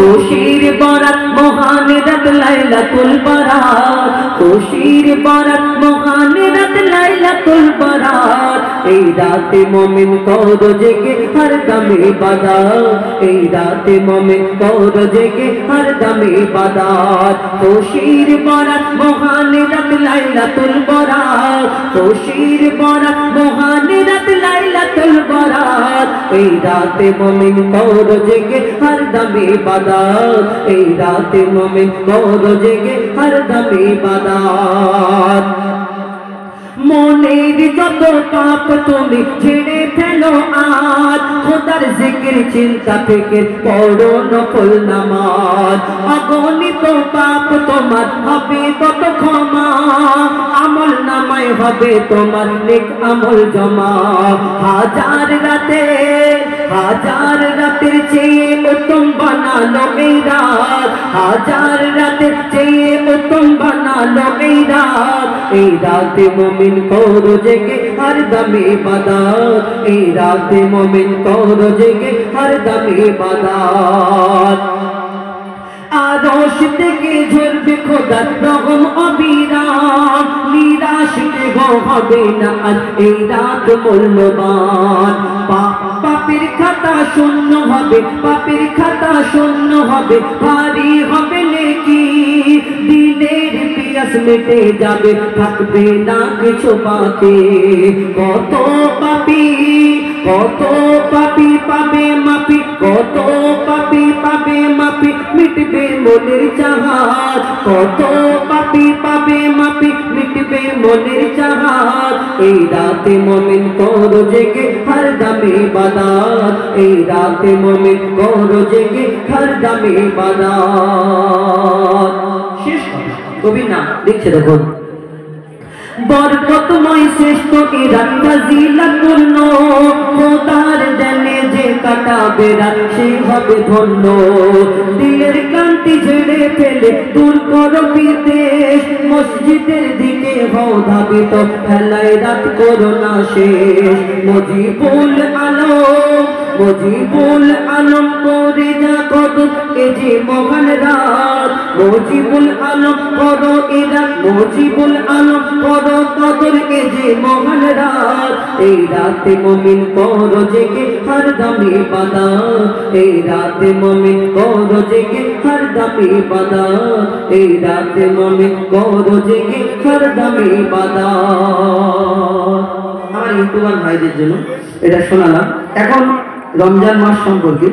খুশির বরাত মহান রাত লাইলাতুল বারাত, খুশির বরাত মহান রাত লাইলাতুল বারাত। এই রাতে মুমিন কর জেগে হরদম ইবাদত, এই রাতে মুমিন কর জেগে হরদম ইবাদত। খুশির বরাত মহান রাত লাইলাতুল বারাত, খুশির বরাত মহান রাত লাইলাতুল বারাত। এই রাতে মুমিন কর জেগে হরদম ইবাদত, এই রাতে মুমিন কর জেগে হরদম ইবাদত। মনের যত পাপ তুমি ছেড়ে ফেলো আজ, খোদার জিকির চিন্তা থেকে পড়ো নফল নামাজ। অগণিত পাপ তোমার হবে কত ক্ষমা, আমল নামায় হবে তোমার নেক আমল জমা। হাজার রাতের চেয়ে উত্তম বানালো এই রাত, হাজার রাতের চেয়ে উত্তম বানালো এই রাত। এই রাতে মুমিন কর জেগে হরদম ইবাদত, এই রাতে মুমিন কর জেগে হরদম ইবাদত। আরশ থেকে ঝরবে খোদার রহম অবিরাম, নিরাশ কেহ হবে না আজ এই রাত মূল্যবান। পাপের খাতা শূন্য হবে, পাপের খাতা শূন্য হবে, ভারী হবে নেকি। দিলের পিয়াস মিটে যাবে, থাকবে না কিছু বাকি। কত পাপী পাবে মাপি, কত পাপী পাবে মাপি, মিটবে মনের চাহাত। কত পাপী পাবে মাপি, মিটবে মনের চাহাত। এই রাতে মুমিন কর জেগে হরদম ইবাদত, এই রাতে মুমিন কর জেগে হরদম ইবাদত। শেষ কথা কবি না লিখছে দেখুন, বরকতময় শ্রেষ্ঠ এই রাত ফজিলতপূর্ণ, খোদার জানে যে কাটাবে রাত সে হবে ধন্য। দিলের ক্লান্তি ঝেড়ে ফেলে দূর করো বিদেশ, মসজিদের দিকে হও ধাবিত, খেলায় রাত করো না শেষ। মুজিবুল আলম করে যা কদর এ যে মহান রাত, মুজিবুল আলম করো এ রাত, মুজিবুল আলম করো কদর এ যে মহান রাত। এই রাতে মুমিন কর জেগে হরদম ইবাদত, এই রাতে মুমিন কর জেগে হরদম ইবাদত, এই রাতে মুমিন কর জেগে হরদম ইবাদত। আমার ইউটিউবার ভাইদের জন্য এটা শোনালাম। এখন রমজান মাস সম্পর্কে